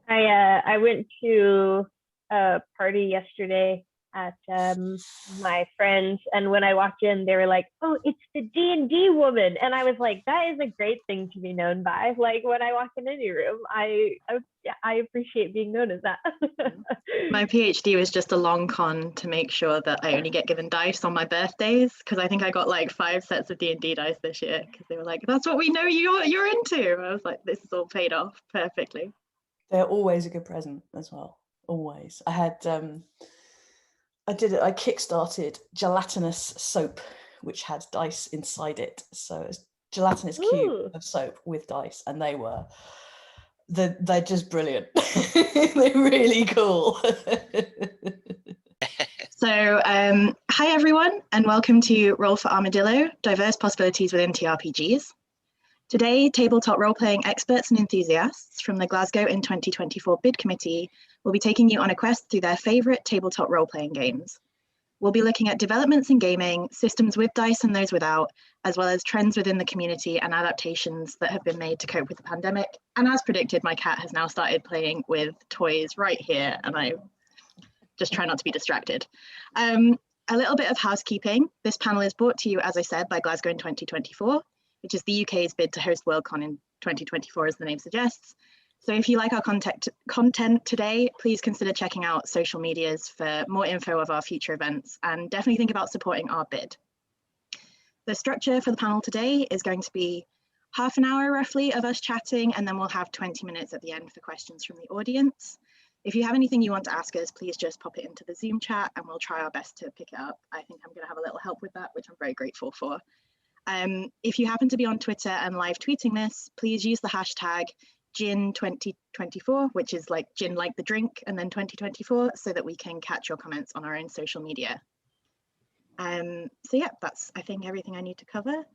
I went to a party yesterday at my friends, and when I walked in, they were like, "Oh, it's the D&D woman," and I was like, "That is a great thing to be known by." Like when I walk in any room, I appreciate being known as that. My PhD was just a long con to make sure that I only get given dice on my birthdays, because I think I got like 5 sets of D&D dice this year, because they were like, "That's what we know you're into." I was like, this is all paid off perfectly. They're always a good present as well. Always. I had I kickstarted gelatinous soap, which had dice inside it. So it's gelatinous cube of soap with dice, and they're just brilliant. They're really cool. So hi everyone, and welcome to Roll for Armadillo, Diverse Possibilities Within TRPGs. Today, tabletop role-playing experts and enthusiasts from the Glasgow in 2024 bid committee will be taking you on a quest through their favourite tabletop role-playing games. We'll be looking at developments in gaming, systems with dice and those without, as well as trends within the community and adaptations that have been made to cope with the pandemic. And as predicted, my cat has now started playing with toys right here, and I just try not to be distracted. A little bit of housekeeping. This panel is brought to you, as I said, by Glasgow in 2024, which is the UK's bid to host Worldcon in 2024, as the name suggests. So if you like our content today, please consider checking out social medias for more info of our future events, and definitely think about supporting our bid. The structure for the panel today is going to be half an hour roughly of us chatting, and then we'll have 20 minutes at the end for questions from the audience. If you have anything you want to ask us, please just pop it into the Zoom chat and we'll try our best to pick it up. I think I'm going to have a little help with that, which I'm very grateful for. If you happen to be on Twitter and live tweeting this, please use the hashtag Gin2024, which is like gin like the drink, and then 2024, so that we can catch your comments on our own social media. So yeah, that's I think everything I need to cover.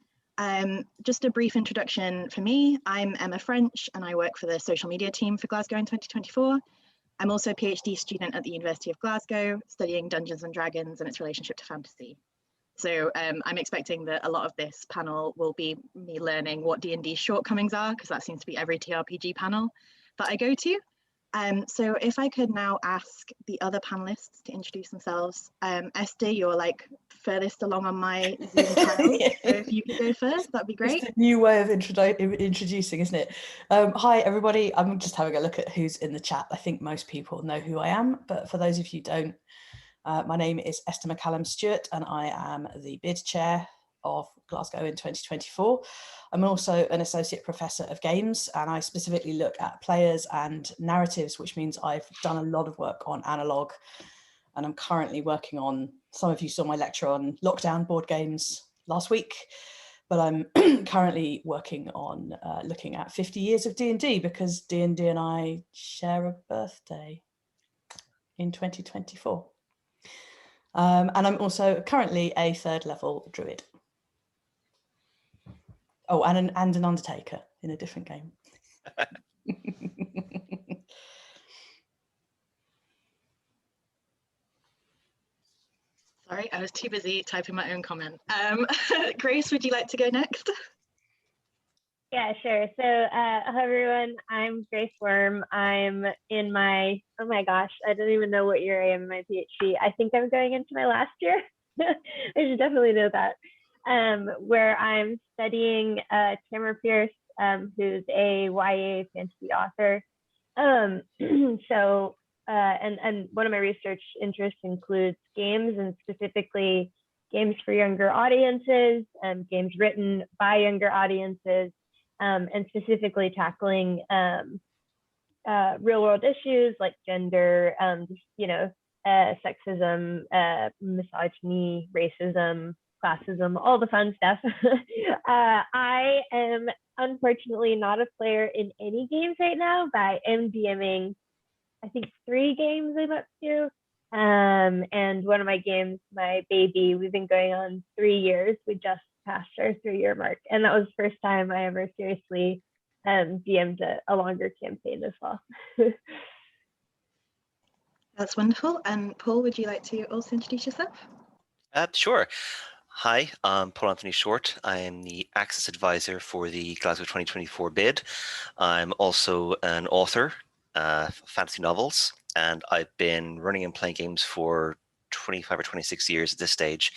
Just a brief introduction for me. I'm Emma French and I work for the social media team for Glasgow in 2024. I'm also a PhD student at the University of Glasgow, studying Dungeons and Dragons and its relationship to fantasy. So I'm expecting that a lot of this panel will be me learning what D&D's shortcomings are, because that seems to be every TRPG panel that I go to. So if I could now ask the other panelists to introduce themselves. Esther, you're like furthest along on my Zoom panel, so if you could go first, that'd be great. It's a new way of introducing, isn't it? Hi everybody, I'm just having a look at who's in the chat. I think most people know who I am, but for those of you who don't, my name is Esther MacCallum-Stewart and I am the bid chair of Glasgow in 2024. I'm also an associate professor of games, and I specifically look at players and narratives, which means I've done a lot of work on analog, and I'm currently working on, some of you saw my lecture on lockdown board games last week, but I'm currently working on looking at 50 years of D&D, because D&D and I share a birthday in 2024. And I'm also currently a 3rd level druid. Oh, and an undertaker in a different game. Sorry, I was too busy typing my own comment. Grace, would you like to go next? Yeah, sure. So hello everyone, I'm Grace Worm. I'm in my, oh my gosh, I don't even know what year I am in my PhD. I think I'm going into my last year. I should definitely know that. Where I'm studying Tamara Pierce, who's a YA fantasy author. And one of my research interests includes games, and specifically games for younger audiences, games written by younger audiences, and specifically tackling real world issues like gender, sexism, misogyny, racism, classism, all the fun stuff. I am unfortunately not a player in any games right now, but I am DMing, I think 3 games I'm up to. And one of my games, my baby, we've been going on 3 years. We just passed our 3-year mark. And that was the first time I ever seriously DM'd a longer campaign as well. That's wonderful. And Paul, would you like to also introduce yourself? Sure. Hi, I'm Paul Anthony Shortt. I am the Access Advisor for the Glasgow 2024 bid. I'm also an author fantasy novels, and I've been running and playing games for 25 or 26 years at this stage.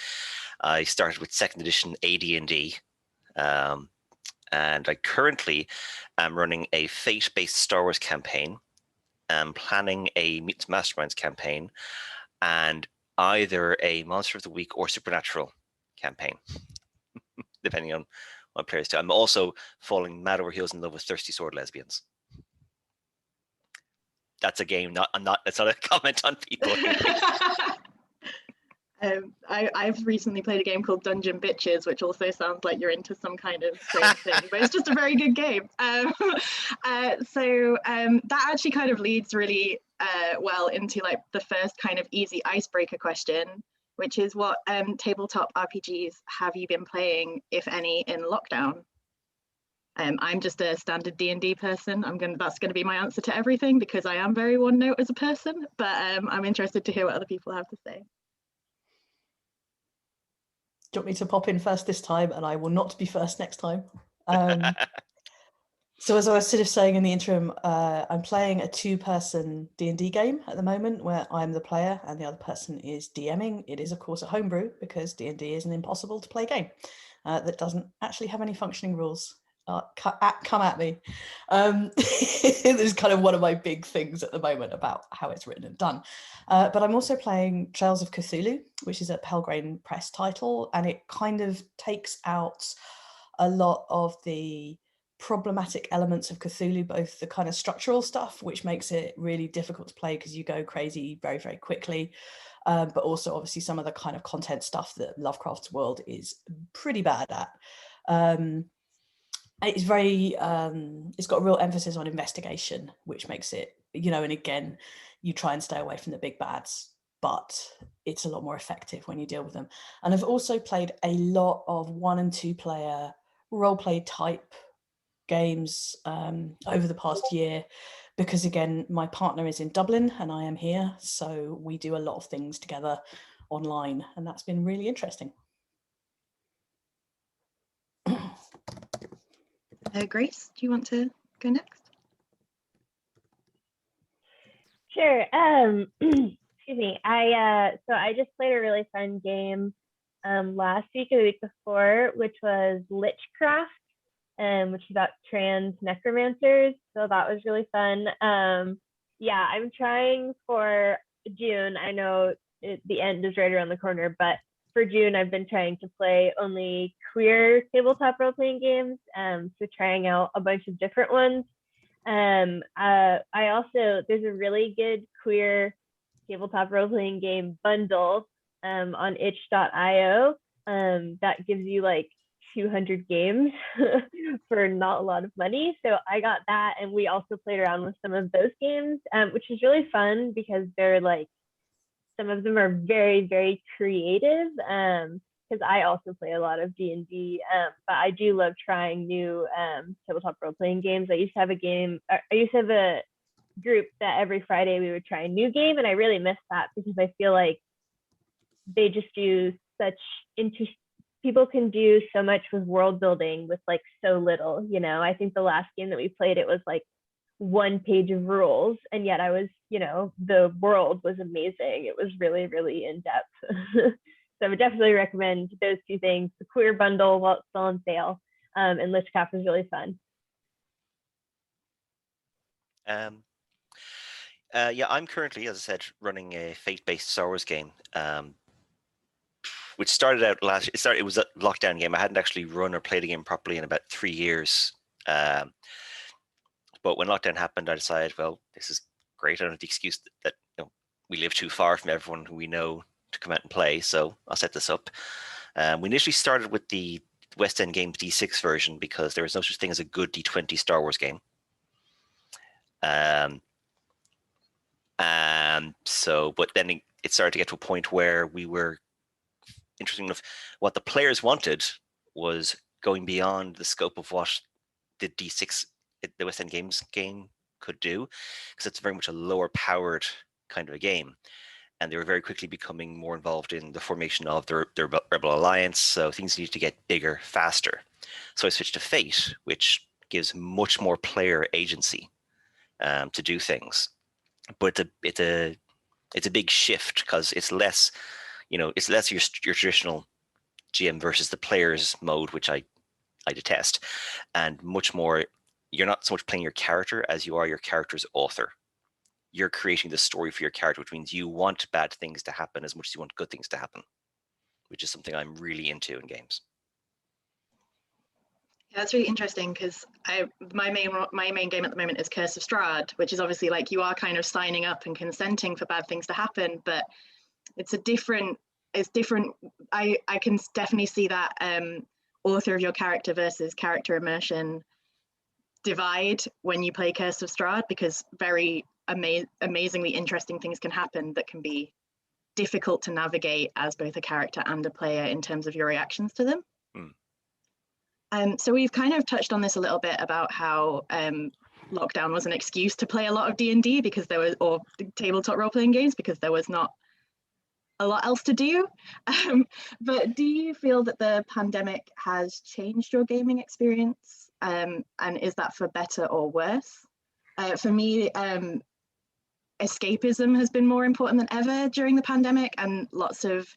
I started with 2nd edition AD&D, and I currently am running a Fate-based Star Wars campaign. I'm planning a Meet the Masterminds campaign, and either a Monster of the Week or Supernatural campaign, depending on what players do. I'm also falling mad over heels in love with Thirsty Sword Lesbians. That's a game. It's not a comment on people. I've recently played a game called Dungeon Bitches, which also sounds like you're into some kind of strange thing, but it's just a very good game. So that actually kind of leads really well into like the first kind of easy icebreaker question, which is what tabletop RPGs have you been playing, if any, in lockdown? I'm just a standard D&D person. That's going to be my answer to everything because I am very one note as a person, but I'm interested to hear what other people have to say. Do you want me to pop in first this time, and I will not be first next time? So as I was sort of saying in the interim, I'm playing a 2-person D&D game at the moment where I'm the player and the other person is DMing. It is, of course, a homebrew because D&D is an impossible to play game that doesn't actually have any functioning rules. Come at me. This is kind of one of my big things at the moment about how it's written and done. But I'm also playing Trails of Cthulhu, which is a Pelgrane Press title, and it kind of takes out a lot of the problematic elements of Cthulhu, both the kind of structural stuff, which makes it really difficult to play because you go crazy very, very quickly, but also obviously some of the kind of content stuff that Lovecraft's world is pretty bad at. It's very, it's got a real emphasis on investigation, which makes it, and again, you try and stay away from the big bads, but it's a lot more effective when you deal with them. And I've also played a lot of 1 and 2 player roleplay type games over the past year, because again, my partner is in Dublin and I am here. So we do a lot of things together online, and that's been really interesting. Grace, do you want to go next? Sure. Excuse me. I just played a really fun game last week or the week before, which was Lichcraft, which is about trans necromancers. So that was really fun. Yeah, I'm trying for June. I know the end is right around the corner, but for June, I've been trying to play only queer tabletop role-playing games, so trying out a bunch of different ones. There's a really good queer tabletop role-playing game bundle on itch.io that gives you like 200 games for not a lot of money. So I got that, and we also played around with some of those games, which is really fun because they're like, some of them are very, very creative, because I also play a lot of D&D, but I do love trying new tabletop role-playing games. I used to have a group that every Friday we would try a new game, and I really miss that because I feel like they just do people can do so much with world building with like so little. I think the last game that we played, it was like 1 page of rules, and yet I was, the world was amazing. It was really, really in depth. So I would definitely recommend those 2 things: the queer bundle while it's still on sale, and Lichcraft is really fun. Yeah, I'm currently, as I said, running a Fate-based Star Wars game, which started out it was a lockdown game. I hadn't actually run or played a game properly in about 3 years. But when lockdown happened, I decided, well, this is great. I don't have the excuse that we live too far from everyone who we know to come out and play. So I'll set this up. We initially started with the West End Games D6 version because there was no such thing as a good D20 Star Wars game. But then it started to get to a point where we were, interesting enough, what the players wanted was going beyond the scope of what the D6, the West End Games game could do, because it's very much a lower powered kind of a game. And they were very quickly becoming more involved in the formation of their Rebel Alliance, so things needed to get bigger, faster. So I switched to Fate, which gives much more player agency. to do things. But it's a big shift because it's less, it's less your traditional GM versus the players mode, which I detest, and much more. You're not so much playing your character as you are your character's author. You're creating the story for your character, which means you want bad things to happen as much as you want good things to happen, which is something I'm really into in games. Yeah, that's really interesting because my main game at the moment is Curse of Strahd, which is obviously like you are kind of signing up and consenting for bad things to happen, but it's different. I can definitely see that author of your character versus character immersion divide when you play Curse of Strahd, because very amazingly interesting things can happen that can be difficult to navigate as both a character and a player in terms of your reactions to them. So we've kind of touched on this a little bit about how lockdown was an excuse to play a lot of D&D because there was, or tabletop role-playing games, because there was not a lot else to do. But do you feel that the pandemic has changed your gaming experience? And is that for better or worse? For me, escapism has been more important than ever during the pandemic, and lots of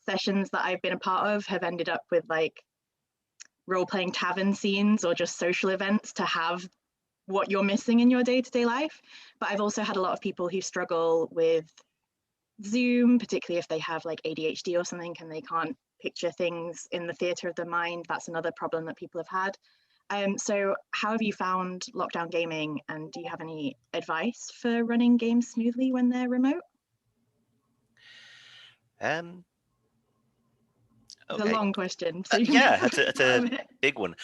sessions that I've been a part of have ended up with like role-playing tavern scenes or just social events to have what you're missing in your day-to-day life. But I've also had a lot of people who struggle with Zoom, particularly if they have like ADHD or something and they can't picture things in the theatre of the mind. That's another problem that people have had. So how have you found lockdown gaming, and do you have any advice for running games smoothly when they're remote? It's a long question. So yeah, it's a big one.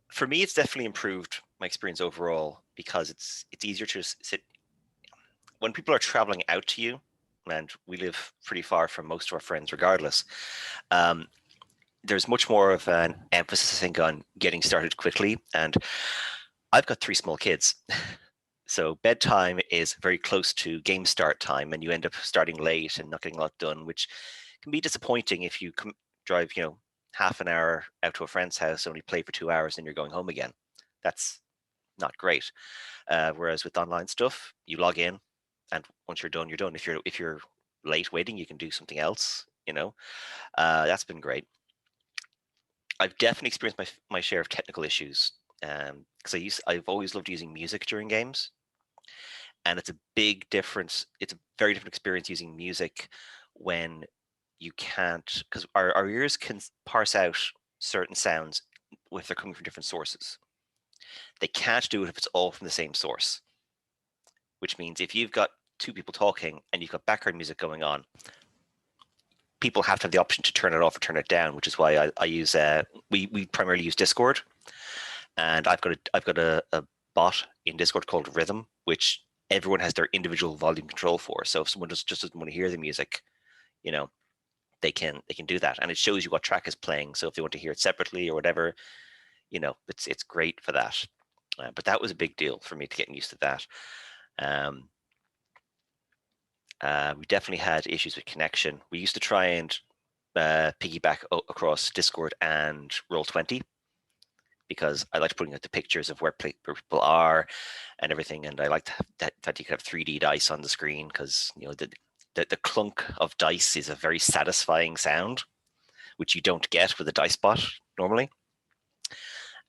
For me, it's definitely improved my experience overall because it's easier to sit when people are traveling out to you, and we live pretty far from most of our friends regardless. There's much more of an emphasis, I think, on getting started quickly. And I've got 3 small kids. So bedtime is very close to game start time, and you end up starting late and not getting a lot done, which can be disappointing if you drive, half an hour out to a friend's house and only play for 2 hours and you're going home again. That's not great. Whereas with online stuff, you log in, and once you're done, you're done. If you're late waiting, you can do something else. That's been great. I've definitely experienced my share of technical issues because I've always loved using music during games, and it's a big difference. It's a very different experience using music when you can't, because our ears can parse out certain sounds if they're coming from different sources. They can't do it if it's all from the same source, which means if you've got 2 people talking and you've got background music going on, people have to have the option to turn it off or turn it down, which is why I use we primarily use Discord, and I've got a bot in Discord called Rhythm, which everyone has their individual volume control for. So if someone just doesn't want to hear the music, they can do that, and it shows you what track is playing. So if they want to hear it separately or whatever, it's great for that. But that was a big deal for me to getting used to that. We definitely had issues with connection. We used to try and piggyback across Discord and Roll20 because I liked putting out the pictures of where people are and everything, and I liked that you could have 3D dice on the screen because the clunk of dice is a very satisfying sound, which you don't get with a dice bot normally.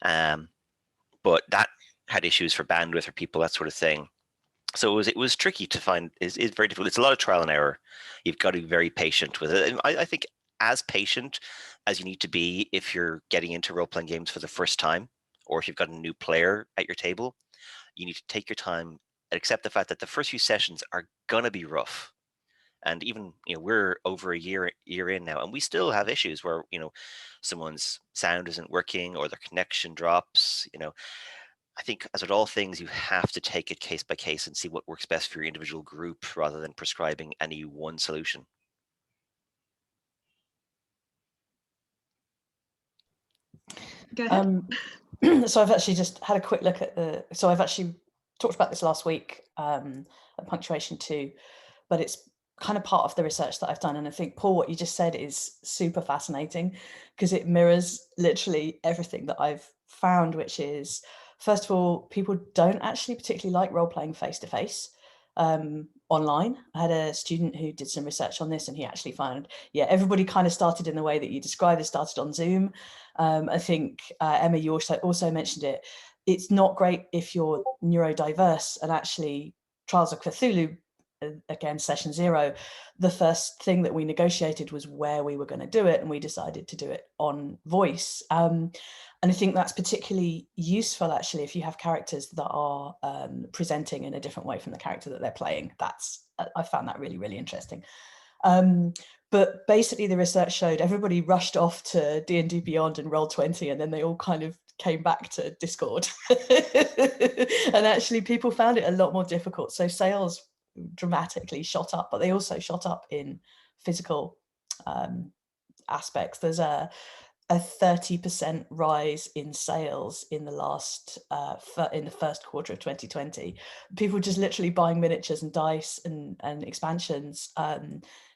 But that had issues for bandwidth or people, that sort of thing. So it was tricky to find. It's very difficult. It's a lot of trial and error. You've got to be very patient with it. And I think as patient as you need to be if you're getting into role-playing games for the first time, or if you've got a new player at your table, you need to take your time and accept the fact that the first few sessions are gonna be rough. And even we're over a year in now, and we still have issues where someone's sound isn't working or their connection drops. I think as with all things, you have to take it case by case and see what works best for your individual group rather than prescribing any one solution. Go ahead. So I've actually just had a quick look at so I've actually talked about this last week at Punctuation 2, but it's kind of part of the research that I've done. And I think, Paul, what you just said is super fascinating because it mirrors literally everything that I've found, which is first of all, people don't actually particularly like role-playing face-to-face online. I had a student who did some research on this, and he actually found, everybody kind of started in the way that you described. It started on Zoom. I think, Emma, you also mentioned it. It's not great if you're neurodiverse, and actually Trials of Cthulhu, again, session 0, the first thing that we negotiated was where we were going to do it, and we decided to do it on voice. And I think that's particularly useful, actually, if you have characters that are presenting in a different way from the character that they're playing. I found that really, really interesting. But basically, the research showed everybody rushed off to D&D Beyond and Roll20, and then they all kind of came back to Discord. And actually, people found it a lot more difficult. So sales dramatically shot up, but they also shot up in physical aspects. There's a 30% rise in sales in the last in the first quarter of 2020. People just literally buying miniatures and dice and expansions.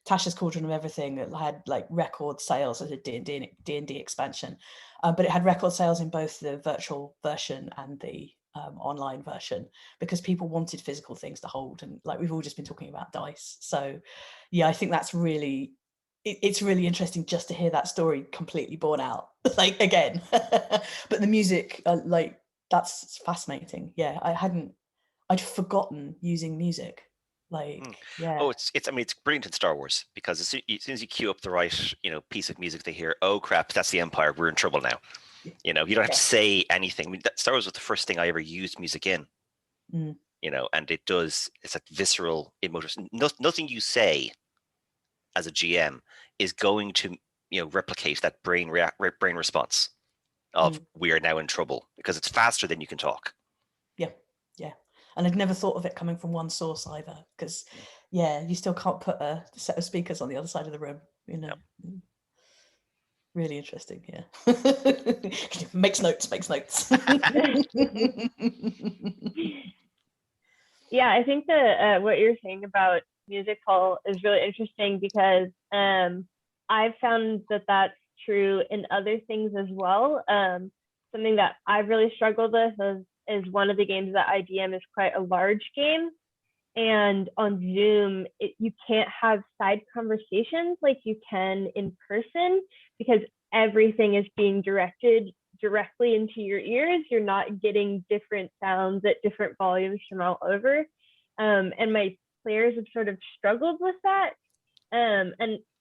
Tasha's Cauldron of Everything that had like record sales as a D&D expansion, but it had record sales in both the virtual version and the online version, because people wanted physical things to hold, and like we've all just been talking about dice. So I think that's really, it's really interesting just to hear that story completely borne out, like again. But the music, like, that's fascinating. I'd forgotten using music. Like, Oh, I mean, it's brilliant in Star Wars, because as soon as you cue up the right, piece of music, they hear, oh crap, that's the Empire, we're in trouble now. You don't have to say anything. I mean, Star Wars was the first thing I ever used music in. And it's a visceral, emotive. Nothing you say as a GM is going to replicate that brain response of we are now in trouble, because it's faster than you can talk. Yeah. And I'd never thought of it coming from one source either, because you still can't put a set of speakers on the other side of the room. Really interesting. Makes notes. Yeah, I think that what you're saying about music hall is really interesting, because I've found that that's true in other things as well. Something that I've really struggled with is one of the games that I DM is quite a large game. And on Zoom, you can't have side conversations like you can in person, because everything is being directed directly into your ears. You're not getting different sounds at different volumes from all over. And my players have sort of struggled with that. And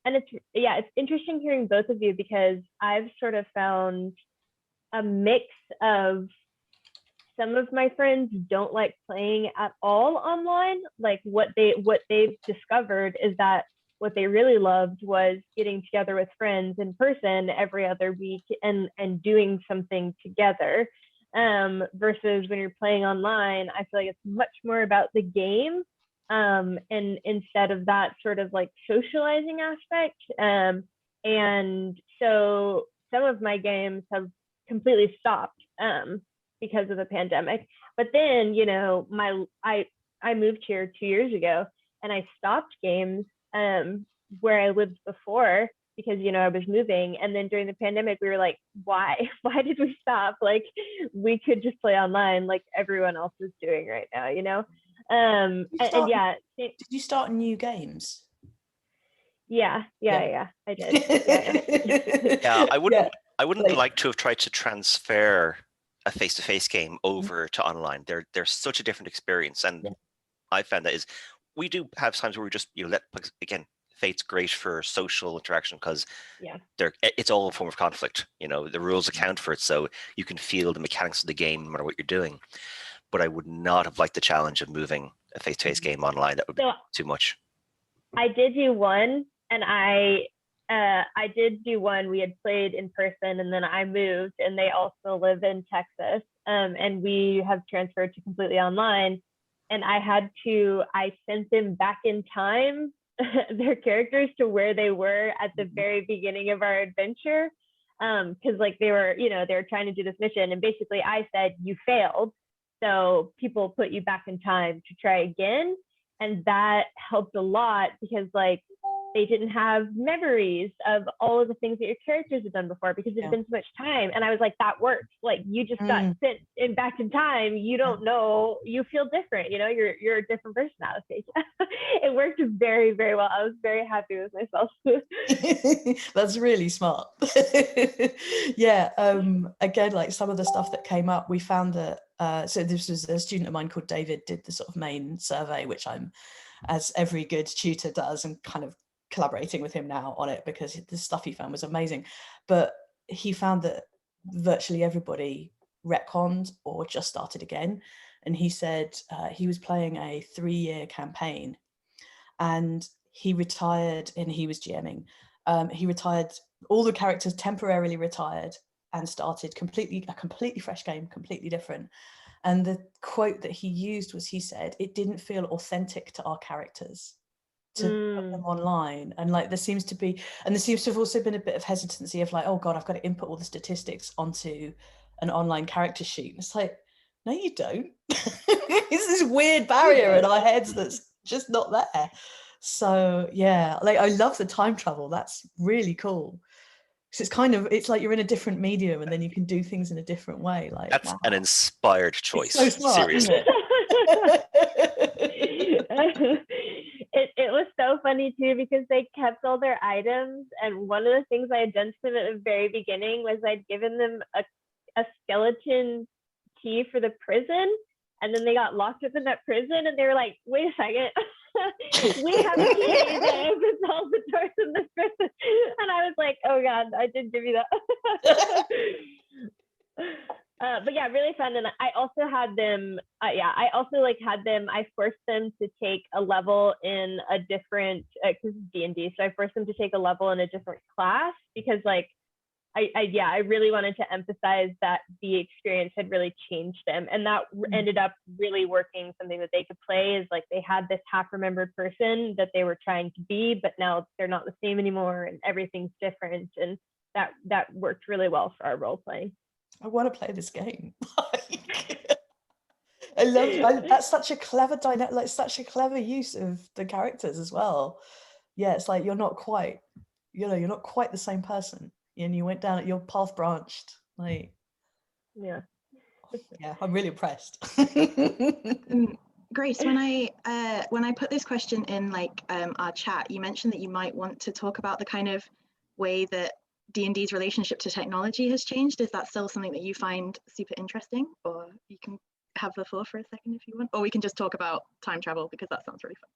it's interesting hearing both of you, because I've sort of found a mix of, some of my friends don't like playing at all online. Like what they've discovered is that what they really loved was getting together with friends in person every other week and doing something together. Versus when you're playing online, I feel like it's much more about the game, and instead of that sort of like socializing aspect. And so some of my games have completely stopped because of the pandemic. But then, I moved here 2 years ago, and I stopped games where I lived before, because I was moving. And then during the pandemic, we were like, why did we stop? Like, we could just play online like everyone else is doing right now. Did you start new games? Yeah, I did. I wouldn't like to have tried to transfer a face-to-face game over to online. They're such a different experience, and I found that is, we do have times where we just again, Fate's great for social interaction, because it's all a form of conflict. The rules account for it, so you can feel the mechanics of the game no matter what you're doing. But I would not have liked the challenge of moving a face-to-face game online. That would be too much. I did do one, and I did do one. We had played in person, and then I moved, and they also live in Texas, and we have transferred to completely online. And I sent them back in time, their characters, to where they were at the very beginning of our adventure, because like they were trying to do this mission, and basically I said, you failed, so people put you back in time to try again. And that helped a lot, because like they didn't have memories of all of the things that your characters had done before because it had been so much time. And I was like, that works. Like, you just got sent in back in time. You don't know, you feel different, you know, you're a different person now. It worked very, very well. I was very happy with myself. That's really smart. Yeah. Again, like some of the stuff that came up, we found that so this was a student of mine called David did the sort of main survey, which I'm, as every good tutor does, and kind of collaborating with him now on it because the stuff he found was amazing. But he found that virtually everybody retconned or just started again. And he said he was playing a 3-year campaign and he retired, and he was GMing. He retired, all the characters temporarily retired and started a completely fresh game, completely different. And the quote that he used was, he said, it didn't feel authentic to our characters to put them online. And like, there seems to have also been a bit of hesitancy of like, oh God, I've got to input all the statistics onto an online character sheet. And it's like, no, you don't. It's this weird barrier in our heads that's just not there. So yeah, like I love the time travel. That's really cool. Because it's like you're in a different medium and then you can do things in a different way. Like, that's wow. an inspired choice. It's so smart, Seriously. It was so funny too because they kept all their items, and one of the things I had done to them at the very beginning was I'd given them a skeleton key for the prison, and then they got locked up in that prison and they were like, wait a second, we have a key that opens all the doors in this prison. And I was like, oh God, I did give you that. But yeah, really fun. And I also had them, I forced them to take a level in a different, because it's D&D, so I forced them to take a level in a different class because like, I really wanted to emphasize that the experience had really changed them. And that ended up really working. Something that they could play is like they had this half-remembered person that they were trying to be, but now they're not the same anymore and everything's different. And that worked really well for our role playing. I want to play this game. I love that's such a clever dynamic, like such a clever use of the characters as well. Yeah, it's like you're not quite the same person, and you went down, your path branched. Like, yeah, I'm really impressed. Grace, when I put this question in like our chat, you mentioned that you might want to talk about the kind of way that D&D's relationship to technology has changed. Is that still something that you find super interesting? Or you can have the floor for a second if you want, or we can just talk about time travel because that sounds really fun.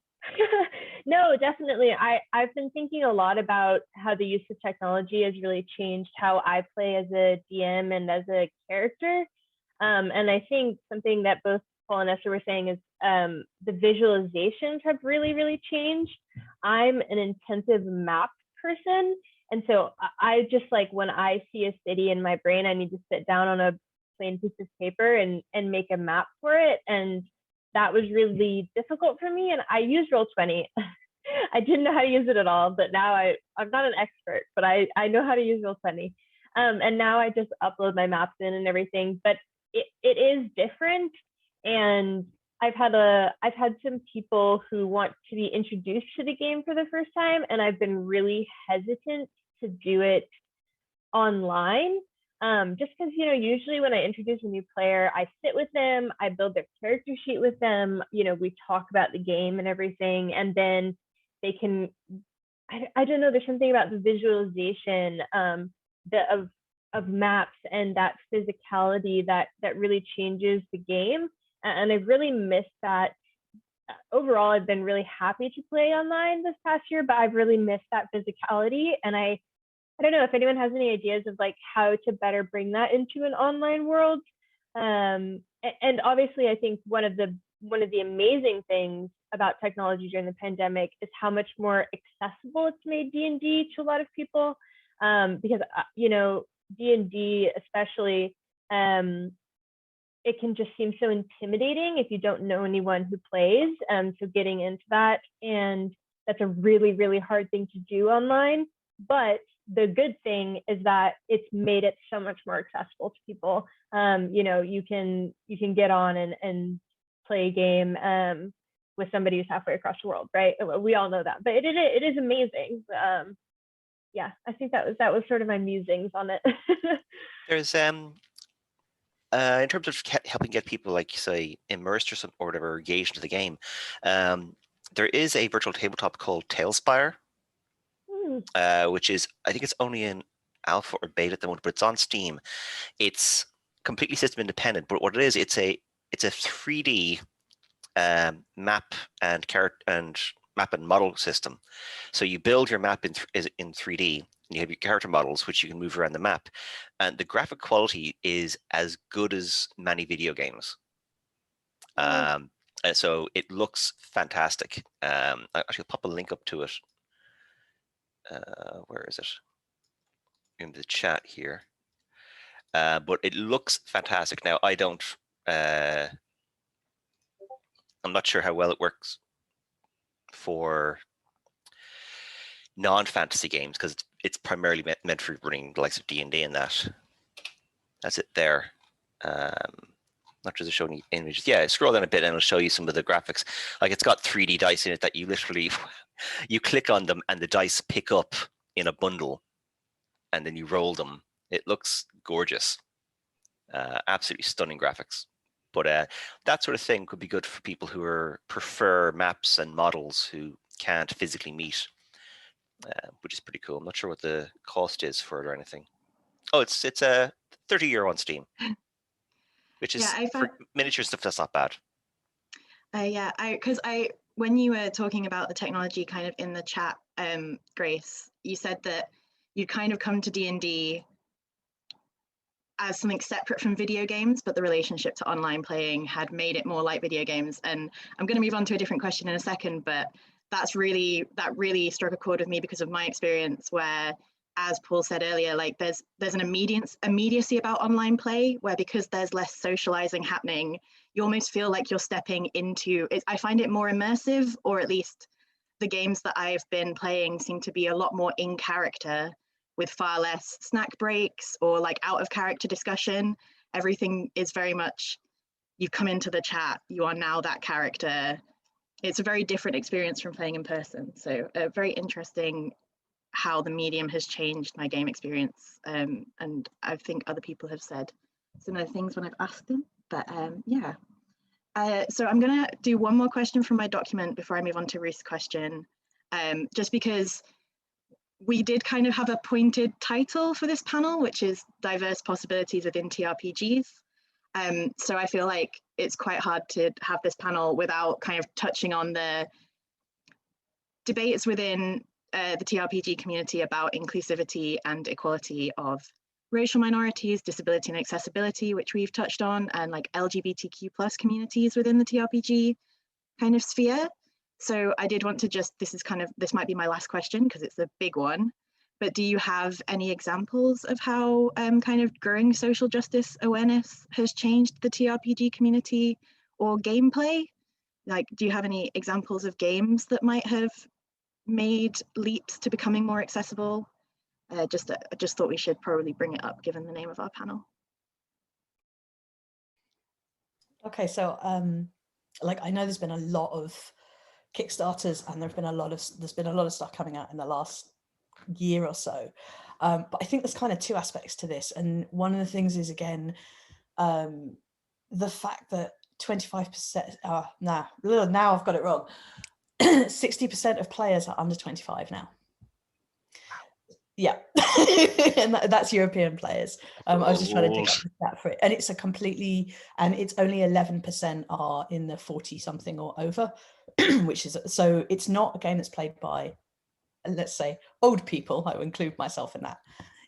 No, definitely. I've been thinking a lot about how the use of technology has really changed how I play as a DM and as a character. And I think something that both Paul and Esther were saying is the visualizations have really, really changed. I'm an intensive map person. And so I just like, when I see a city in my brain, I need to sit down on a plain piece of paper and make a map for it. And that was really difficult for me. And I used Roll20. I didn't know how to use it at all, but now I'm not an expert, but I know how to use Roll20. And now I just upload my maps in and everything, but it is different. And I've had some people who want to be introduced to the game for the first time, and I've been really hesitant to do it online. Just because, usually when I introduce a new player, I sit with them, I build their character sheet with them, we talk about the game and everything, and then they can, I don't know, there's something about the visualization of maps and that physicality that really changes the game. And I really miss that. Overall, I've been really happy to play online this past year, but I've really missed that physicality. And I don't know if anyone has any ideas of like how to better bring that into an online world. And obviously, I think one of the amazing things about technology during the pandemic is how much more accessible it's made D&D to a lot of people. Because D&D especially, it can just seem so intimidating if you don't know anyone who plays. So getting into that, and that's a really, really hard thing to do online. But the good thing is that it's made it so much more accessible to people. You can get on and play a game. with somebody who's halfway across the world, right? We all know that, but it is amazing. Yeah, I think that was sort of my musings on it. There's in terms of helping get people, like, say, immersed or something or whatever, engaged into the game, there is a virtual tabletop called Tailspire, which is, I think it's only in alpha or beta at the moment, but it's on Steam. It's completely system independent, but what it is, it's a 3D map and model system. So you build your map in 3D, and you have your character models which you can move around the map, and the graphic quality is as good as many video games. So it looks fantastic. I'll actually pop a link up to it. Where is it? In the chat here. But it looks fantastic. Now, I'm not sure how well it works for non-fantasy games, because it's primarily meant for running the likes of D&D and that. That's it there. Not just showing you images. Yeah, scroll down a bit and it'll show you some of the graphics. Like, it's got 3D dice in it that you literally, you click on them and the dice pick up in a bundle, and then you roll them. It looks gorgeous. Absolutely stunning graphics. But that sort of thing could be good for people who prefer maps and models who can't physically meet, which is pretty cool. I'm not sure what the cost is for it or anything. Oh, it's a €30 on Steam, which is, for miniature stuff, that's not bad. Yeah, because when you were talking about the technology kind of in the chat, Grace, you said that you'd kind of come to D&D as something separate from video games, but the relationship to online playing had made it more like video games. And I'm going to move on to a different question in a second, but that really struck a chord with me because of my experience, where, as Paul said earlier, like there's an immediacy about online play, where because there's less socializing happening, you almost feel like you're stepping into it. I find it more immersive, or at least the games that I've been playing seem to be a lot more in character, with far less snack breaks or like out of character discussion. Everything is very much, you've come into the chat, you are now that character. It's a very different experience from playing in person. So very interesting how the medium has changed my game experience. And I think other people have said similar things when I've asked them, but yeah. So I'm gonna do one more question from my document before I move on to Ruth's question, just because we did kind of have a pointed title for this panel, which is Diverse Possibilities Within TRPGs. So I feel like it's quite hard to have this panel without kind of touching on the debates within the TRPG community about inclusivity and equality of racial minorities, disability and accessibility, which we've touched on, and like LGBTQ+ communities within the TRPG kind of sphere. So I did want to this might be my last question because it's a big one, but do you have any examples of how kind of growing social justice awareness has changed the TRPG community or gameplay? Like, do you have any examples of games that might have made leaps to becoming more accessible? I just thought we should probably bring it up given the name of our panel. Okay, so like, I know there's been a lot of Kickstarters, and there's been a lot of stuff coming out in the last year or so, but I think there's kind of two aspects to this, and one of the things is, again, the fact that 25%, now I've got it wrong, 60% of players are under 25 now. Yeah, and that's European players. I was just trying to dig up the stat for it, and it's it's only 11% are in the 40 something or over, which is, so it's not a game that's played by, let's say, old people. I will include myself in that.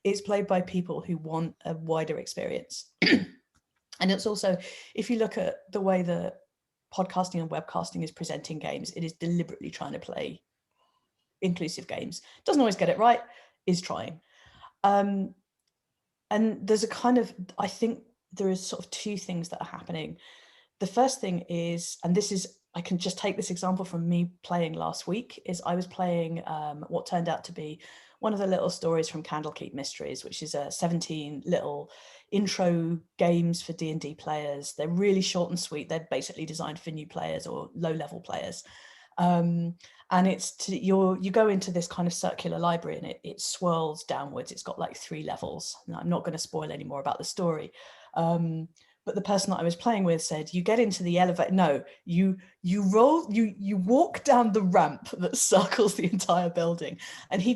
It's played by people who want a wider experience. And it's also, if you look at the way that podcasting and webcasting is presenting games, it is deliberately trying to play inclusive games. Doesn't always get it right, is trying. And there's a kind of, I think there is sort of two things that are happening. The first thing is, and this is, I can just take this example from me playing last week, is I was playing what turned out to be one of the little stories from Candlekeep Mysteries, which is 17 little intro games for D&D players. They're really short and sweet. They're basically designed for new players or low-level players. And it's you go into this kind of circular library, and it swirls downwards. It's got like 3 levels. Now, I'm not going to spoil any more about the story. But the person that I was playing with said, you get into the elevator. No, you walk down the ramp that circles the entire building. And he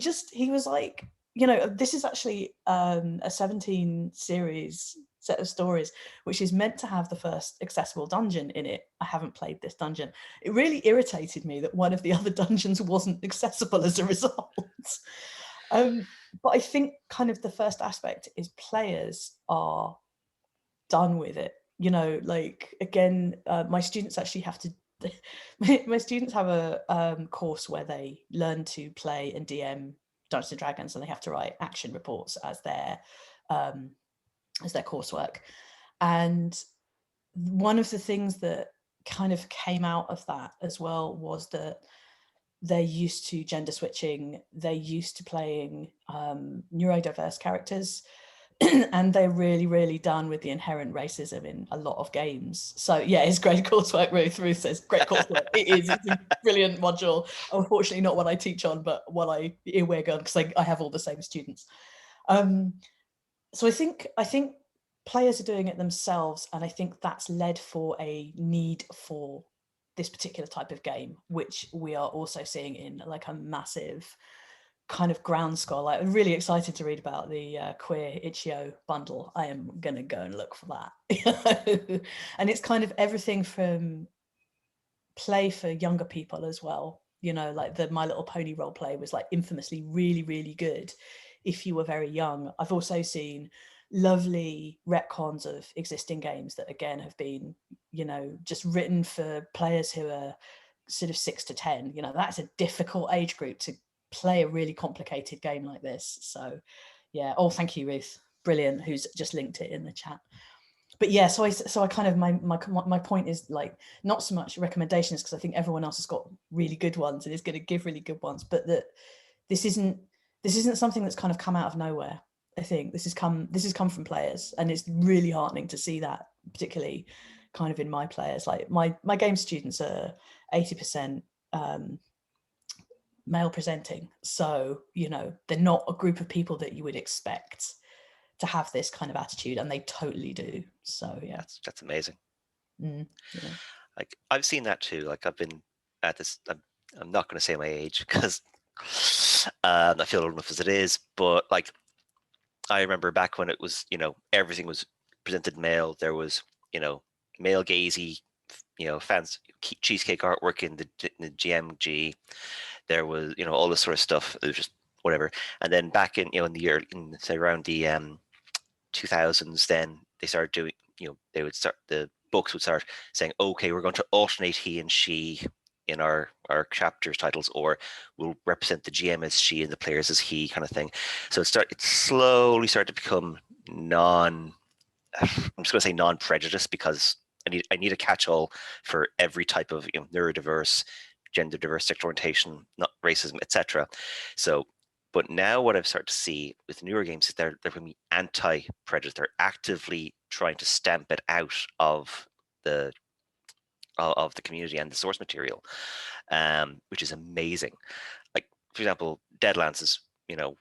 was like, this is actually a 17 series set of stories, which is meant to have the first accessible dungeon in it. I haven't played this dungeon. It really irritated me that one of the other dungeons wasn't accessible as a result. But I think kind of the first aspect is players are done with it. Like, again, my students actually have to my students have a course where they learn to play and DM Dungeons and Dragons, and they have to write action reports as their coursework. And one of the things that kind of came out of that as well was that they're used to gender switching, they're used to playing neurodiverse characters, and they're really, really done with the inherent racism in a lot of games. So yeah, it's great coursework. Ruth says, great coursework. It's a brilliant module. Unfortunately, not what I teach on, but what I earwig on, because I have all the same students. So I think players are doing it themselves, and I think that's led for a need for this particular type of game, which we are also seeing in like a massive kind of groundswell. I'm really excited to read about the queer Itch.io bundle. I am gonna go and look for that. And it's kind of everything from play for younger people as well. Like the My Little Pony role play was like infamously really, really good if you were very young. I've also seen lovely retcons of existing games that again have been, just written for players who are sort of 6 to 10. That's a difficult age group to play a really complicated game like this. So yeah. Oh, thank you, Ruth. Brilliant. Who's just linked it in the chat. But yeah, so I kind of, my point is like not so much recommendations, because I think everyone else has got really good ones and is going to give really good ones, but that this isn't something that's kind of come out of nowhere. I think this has come from players, and it's really heartening to see that, particularly kind of in my players. Like my game students are 80% male presenting, so they're not a group of people that you would expect to have this kind of attitude, and they totally do. So yeah, that's amazing. Yeah. Like I've seen that too. Like I've been at this. I'm not going to say my age because I feel old enough as it is. But like I remember back when it was, everything was presented male. There was, male gazy, fans cheesecake artwork in the GMG. There was, all this sort of stuff. It was just whatever. And then back in, in the year, say around the 2000s, then they started doing, the books would start saying, okay, we're going to alternate he and she in our chapters titles, or we'll represent the GM as she and the players as he, kind of thing. So it slowly started to become I'm just going to say non-prejudice, because I need a catch-all for every type of neurodiverse, gender diverse, sexual orientation, not racism, etc. So, but now what I've started to see with newer games is they're going to be anti-prejudice. They're actively trying to stamp it out of the community and the source material, which is amazing. Like, for example, Deadlands is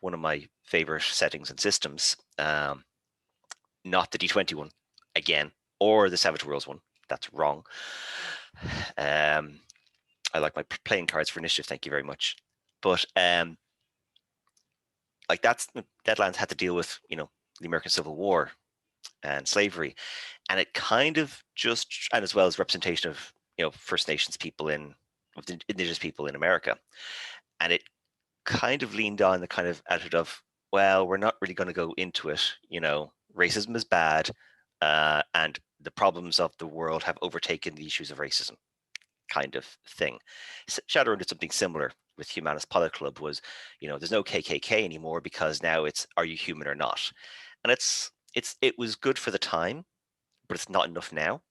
one of my favorite settings and systems. Not the D20 one again, or the Savage Worlds one. That's wrong. I like my playing cards for initiative. Thank you very much. But like Deadlands had to deal with the American Civil War and slavery, and it kind of and as well as representation of First Nations people of the indigenous people in America, and it kind of leaned on the kind of attitude of, well, we're not really going to go into it. Racism is bad, and the problems of the world have overtaken the issues of racism, kind of thing. Shadowrun did something similar with Humanist Pilot Club. Was there's no KKK anymore, because now it's, are you human or not? And it was good for the time, but it's not enough now.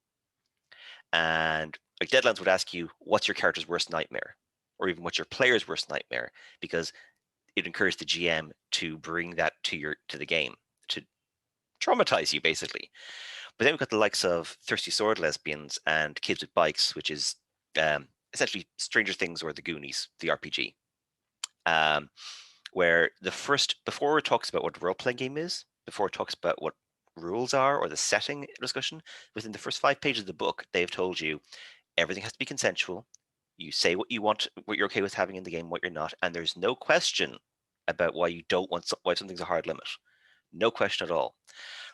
And like Deadlands would ask you, what's your character's worst nightmare, or even what's your player's worst nightmare, because it encouraged the GM to bring that to the game, to traumatize you basically. But then we've got the likes of Thirsty Sword Lesbians and Kids with Bikes, which is essentially Stranger Things or The Goonies, the RPG. Where before it talks about what a role-playing game is, before it talks about what rules are or the setting discussion, within the first 5 pages of the book, they've told you everything has to be consensual. You say what you want, what you're okay with having in the game, what you're not, and there's no question about why you don't want why something's a hard limit. No question at all.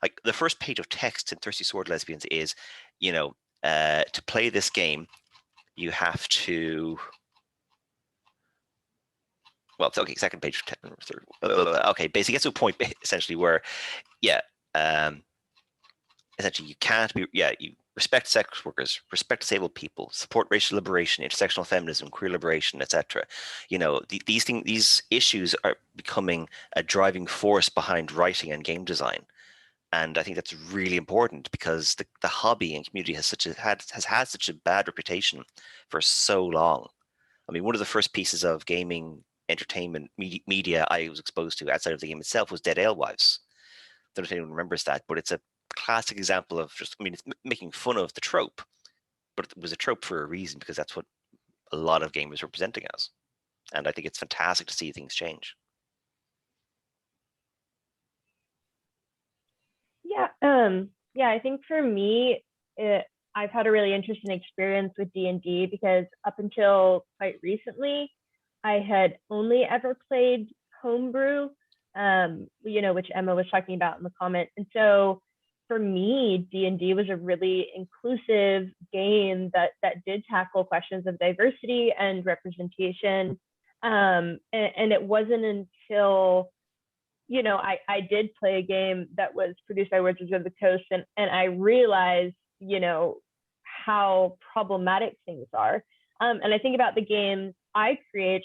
Like the first page of text in Thirsty Sword Lesbians is, to play this game, you have to. Well, it's okay. Second page, third. Okay, basically, gets to a point essentially where, essentially you can't be. You respect sex workers, respect disabled people, support racial liberation, intersectional feminism, queer liberation, etc. These issues are becoming a driving force behind writing and game design. And I think that's really important because the hobby and community has had such a bad reputation for so long. I mean, one of the first pieces of gaming entertainment media I was exposed to outside of the game itself was Dead Alewives. I don't know if anyone remembers that, but it's a classic example of it's making fun of the trope, but it was a trope for a reason because that's what a lot of gamers were presenting as. And I think it's fantastic to see things change. I think for me, I've had a really interesting experience with D&D because up until quite recently, I had only ever played homebrew, which Emma was talking about in the comment. And so for me, D&D was a really inclusive game that did tackle questions of diversity and representation. And it wasn't until I did play a game that was produced by Wizards of the Coast, and I realized, how problematic things are. And I think about the games I create,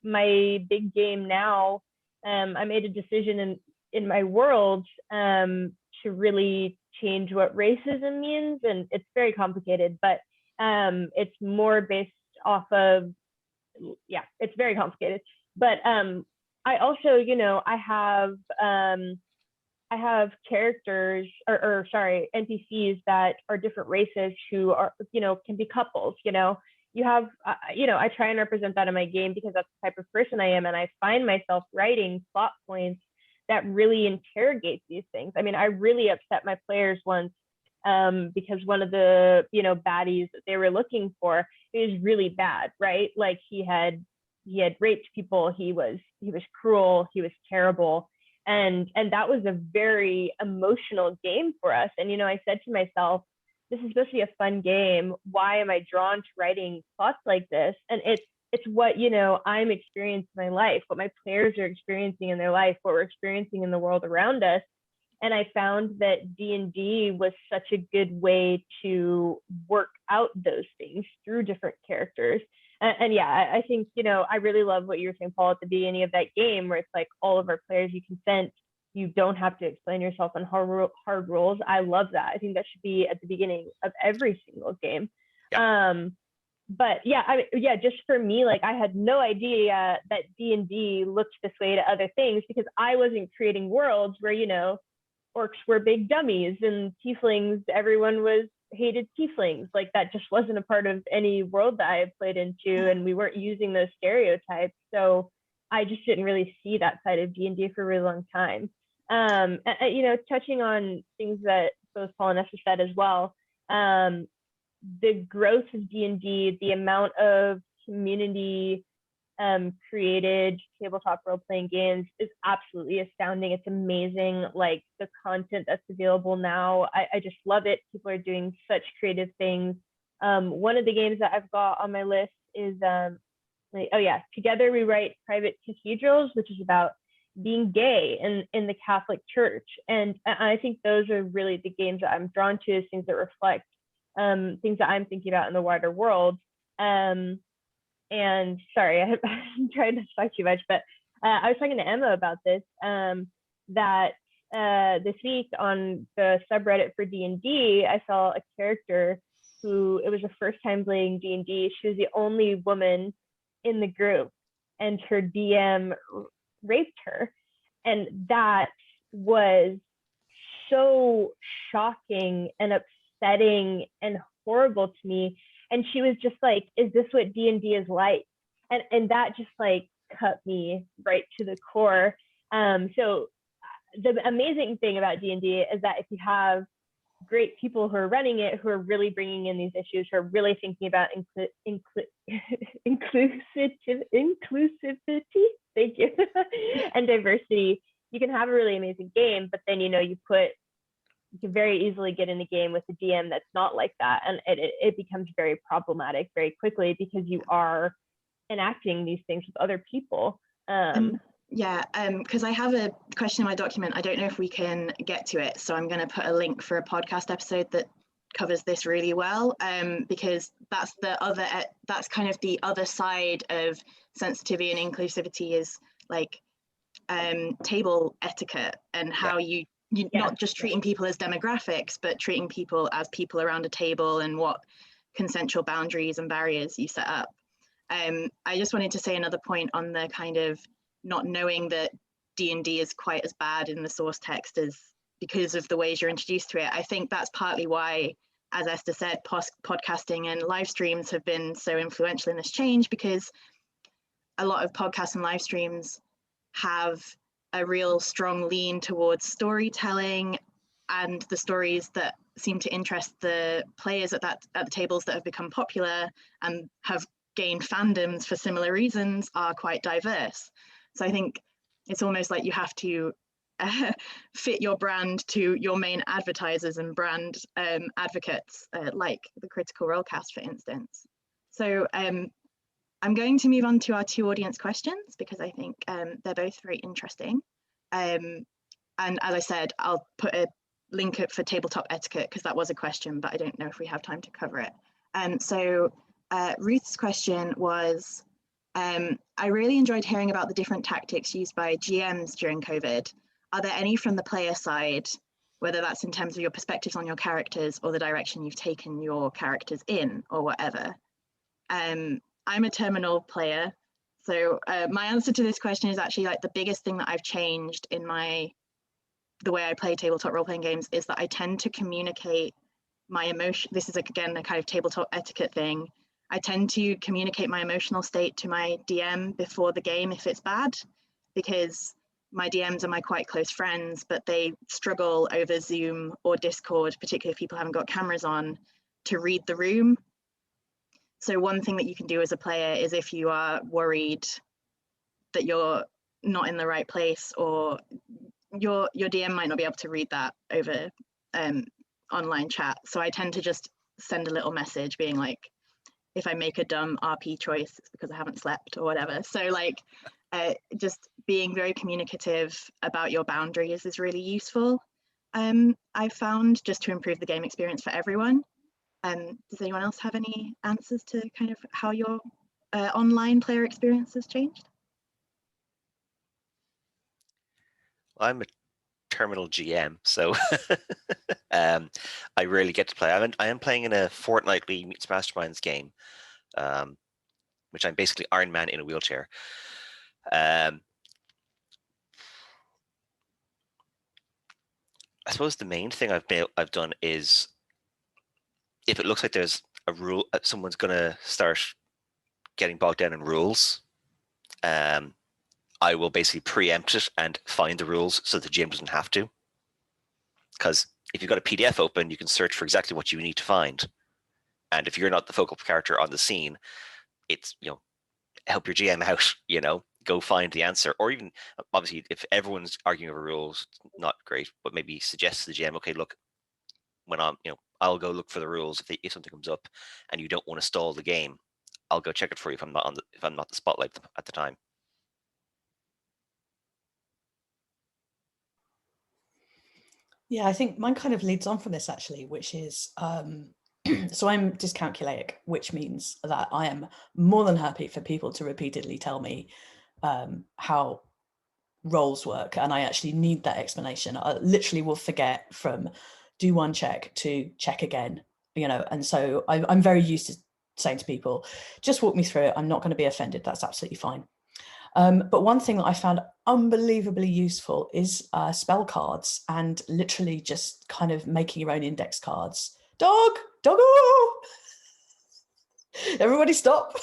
my big game now, I made a decision in my world to really change what racism means, and it's very complicated, but it's more based off of, it's very complicated. But I also, I have characters or NPCs that are different races who are, can be couples, you have, I try and represent that in my game because that's the type of person I am. And I find myself writing plot points that really interrogate these things. I mean, I really upset my players once because one of the, baddies that they were looking for is really bad, right? Like he had raped people. He was cruel. He was terrible. And that was a very emotional game for us. And, I said to myself, this is supposed to be a fun game. Why am I drawn to writing plots like this? And it's what, I'm experiencing in my life, what my players are experiencing in their life, what we're experiencing in the world around us. And I found that D&D was such a good way to work out those things through different characters. I think, I really love what you were saying, Paul, at the beginning of that game, where it's like all of our players, you consent, you don't have to explain yourself on hard rules. I love that. I think that should be at the beginning of every single game. Yeah. Just for me, like I had no idea that D&D looked this way to other things because I wasn't creating worlds where, orcs were big dummies and tieflings, everyone hated tieflings. Like that just wasn't a part of any world that I had played into, and we weren't using those stereotypes. So I just didn't really see that side of D&D for a really long time. Touching on things that both Paul and Esther said as well, the growth of D&D, the amount of community created tabletop role-playing games is absolutely astounding. It's amazing, like the content that's available now. I just love it. People are doing such creative things. One of the games that I've got on my list is Together We Write Private Cathedrals, which is about being gay in the Catholic Church. And I think those are really the games that I'm drawn to, as things that reflect things that I'm thinking about in the wider world. And sorry, I'm trying to talk too much, but I was talking to Emma about this, that this week on the subreddit for D&D, I saw a character who, it was her first time playing D&D. She was the only woman in the group. and her DM raped her. And that was so shocking and upsetting and horrible to me. And she was just like, is this what D&D is like? And that just like cut me right to the core. So the amazing thing about D&D is that if you have great people who are running it, who are really bringing in these issues, who are really thinking about inclusivity, thank you, and diversity, you can have a really amazing game. But then, you know, you can very easily get in a game with a DM that's not like that, and it becomes very problematic very quickly because you are enacting these things with other people. Yeah, because I have a question in my document. I don't know if we can get to it, so I'm going to put a link for a podcast episode that covers this really well, because that's kind of the other side of sensitivity and inclusivity, is like table etiquette, and how you not just treating people as demographics, but treating people as people around a table, and what consensual boundaries and barriers you set up. I just wanted to say another point on the kind of not knowing that D&D is quite as bad in the source text as because of the ways you're introduced to it. I think that's partly why, as Esther said, podcasting and live streams have been so influential in this change, because a lot of podcasts and live streams have a real strong lean towards storytelling, and the stories that seem to interest the players at the tables that have become popular and have gained fandoms for similar reasons are quite diverse. So I think it's almost like you have to fit your brand to your main advertisers and brand advocates, like the Critical Rolecast, for instance. So I'm going to move on to our two audience questions, because I think they're both very interesting. And as I said, I'll put a link up for tabletop etiquette, because that was a question, but I don't know if we have time to cover it. So Ruth's question was, I really enjoyed hearing about the different tactics used by GMs during COVID. Are there any from the player side, whether that's in terms of your perspectives on your characters or the direction you've taken your characters in, or whatever? I'm a terminal player, so my answer to this question is actually like the biggest thing that I've changed in the way I play tabletop role-playing games is that I tend to communicate my emotion. This is again a kind of tabletop etiquette thing. I tend to communicate my emotional state to my DM before the game if it's bad, because my DMs are my quite close friends, but they struggle over Zoom or Discord, particularly if people haven't got cameras on, to read the room. So one thing that you can do as a player is, if you are worried that you're not in the right place, or your DM might not be able to read that over online chat. So I tend to just send a little message being like, if I make a dumb RP choice, it's because I haven't slept or whatever. So like just being very communicative about your boundaries is really useful. I found, just to improve the game experience for everyone. Does anyone else have any answers to kind of how your online player experience has changed? I'm a terminal GM, so I rarely get to play. I am playing in a fortnightly Meets Masterminds game, which I'm basically Iron Man in a wheelchair. I suppose the main thing I've done is, if it looks like there's a rule, someone's gonna start getting bogged down in rules, I will basically preempt it and find the rules so the GM doesn't have to. Because if you've got a PDF open, you can search for exactly what you need to find. And if you're not the focal character on the scene, it's, help your GM out, go find the answer. Or even, obviously, if everyone's arguing over rules, not great, but maybe suggest to the GM, okay, look, when I'll go look for the rules if something comes up and you don't want to stall the game, I'll go check it for you if I'm not the spotlight at the time. Yeah, I think mine kind of leads on from this actually, which is, so I'm dyscalculic, which means that I am more than happy for people to repeatedly tell me how roles work, and I actually need that explanation. I literally will forget from do one check to check again, and so I'm very used to saying to people, just walk me through it. I'm not going to be offended. That's absolutely fine. But one thing that I found unbelievably useful is spell cards, and literally just kind of making your own index cards. Doggo! Everybody stop.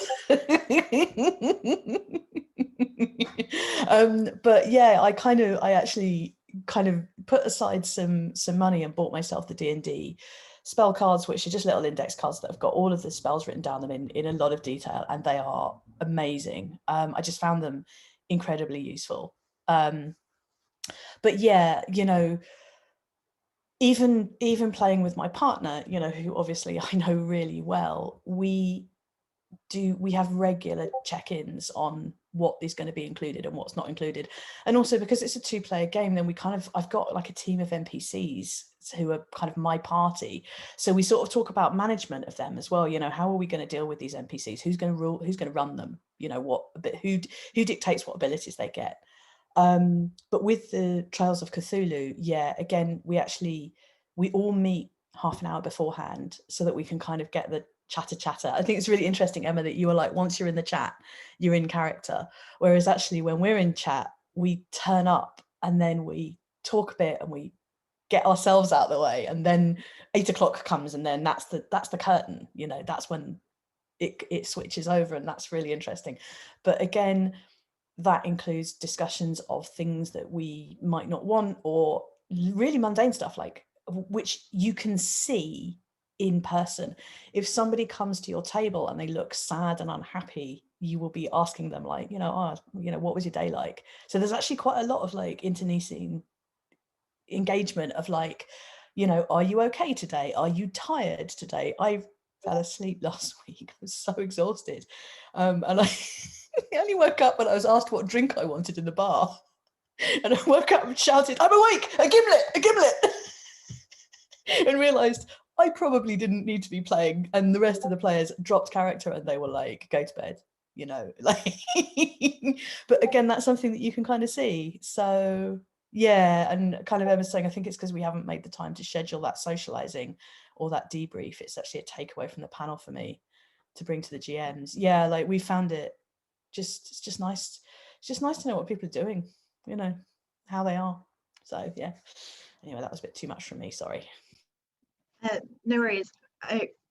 But yeah, I actually kind of put aside some money and bought myself the D&D spell cards, which are just little index cards that have got all of the spells written down them in a lot of detail, and they are amazing. I just found them incredibly useful. But yeah, even playing with my partner, who obviously I know really well, we have regular check-ins on what is going to be included and what's not included. And also, because it's a 2-player game, then I've got like a team of NPCs who are kind of my party, so we sort of talk about management of them as well. How are we going to deal with these NPCs? Who's going to run them? Who dictates what abilities they get? But with the Trails of Cthulhu, yeah, again, we all meet half an hour beforehand so that we can kind of get the chatter. I think it's really interesting, Emma, that you were like, once you're in the chat, you're in character. Whereas actually when we're in chat, we turn up and then we talk a bit and we get ourselves out of the way. And then 8 o'clock comes, and then that's the curtain, that's when it switches over, and that's really interesting. But again, that includes discussions of things that we might not want, or really mundane stuff, like which you can see in person. If somebody comes to your table and they look sad and unhappy, you will be asking them like, what was your day like? So there's actually quite a lot of like internecine engagement of like, are you okay today? Are you tired today? I fell asleep last week. I was so exhausted. And I only woke up when I was asked what drink I wanted in the bar. And I woke up and shouted, "I'm awake, a gimlet!" And realized I probably didn't need to be playing. And the rest of the players dropped character and they were like, go to bed, like, but again, that's something that you can kind of see. So yeah, and kind of Emma's saying, I think it's because we haven't made the time to schedule that socializing or that debrief. It's actually a takeaway from the panel for me to bring to the GMs. Yeah, like we found it it's just nice. It's just nice to know what people are doing, how they are. So yeah, anyway, that was a bit too much from me, sorry. No worries.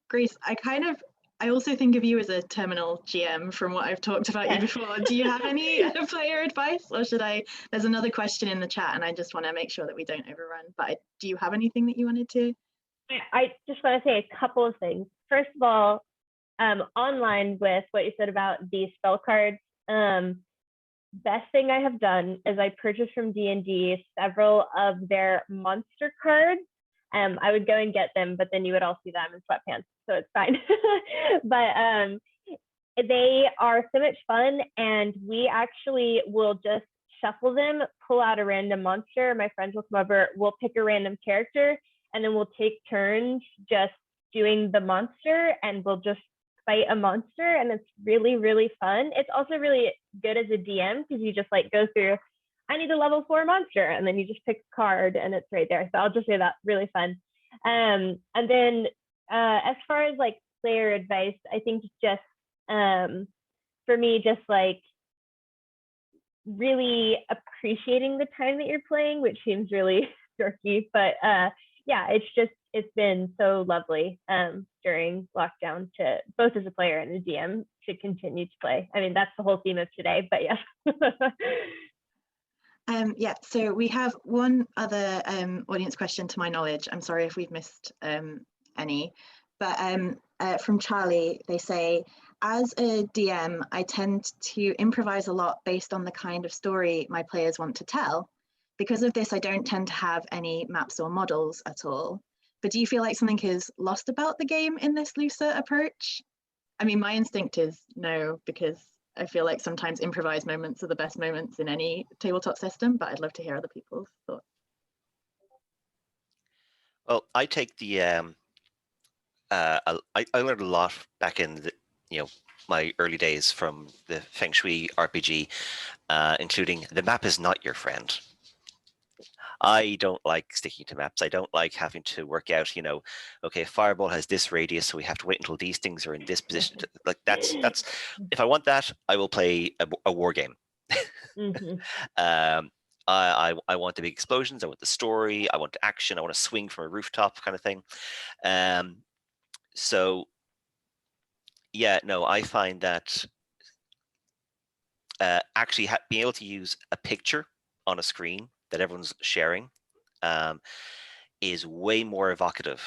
Grace, I also think of you as a terminal GM from what I've talked about you before. Do you have any player advice, or should I? There's another question in the chat and I just want to make sure that we don't overrun, but do you have anything that you wanted to? I just want to say a couple of things. First of all, online with what you said about these spell cards, best thing I have done is I purchased from D&D several of their monster cards. I would go and get them, but then you would all see them in sweatpants, so it's fine. But they are so much fun, and we actually will just shuffle them, pull out a random monster. My friends will come over, we'll pick a random character, and then we'll take turns just doing the monster, and we'll just fight a monster, and it's really, really fun. It's also really good as a DM because you just like go through, I need a level 4 monster, and then you just pick a card and it's right there. So I'll just say that's really fun. And then as far as like player advice, I think just for me, just like really appreciating the time that you're playing, which seems really jerky, but yeah, it's been so lovely during lockdown to both as a player and a DM to continue to play. I mean, that's the whole theme of today, but yeah. Yeah, so we have one other audience question to my knowledge. I'm sorry if we've missed any, but from Charlie, they say, as a DM, I tend to improvise a lot based on the kind of story my players want to tell. Because of this, I don't tend to have any maps or models at all. But do you feel like something is lost about the game in this looser approach? I mean, my instinct is no, because I feel like sometimes improvised moments are the best moments in any tabletop system, but I'd love to hear other people's thoughts. Well, I take the I learned a lot back in the my early days from the Feng Shui RPG, including the map is not your friend. I don't like sticking to maps. I don't like having to work out, okay, fireball has this radius, so we have to wait until these things are in this position. Like that's if I want that, I will play a war game. Mm-hmm. I want the big explosions. I want the story. I want the action. I want to swing from a rooftop kind of thing. So yeah, no, I find that actually being able to use a picture on a screen that everyone's sharing is way more evocative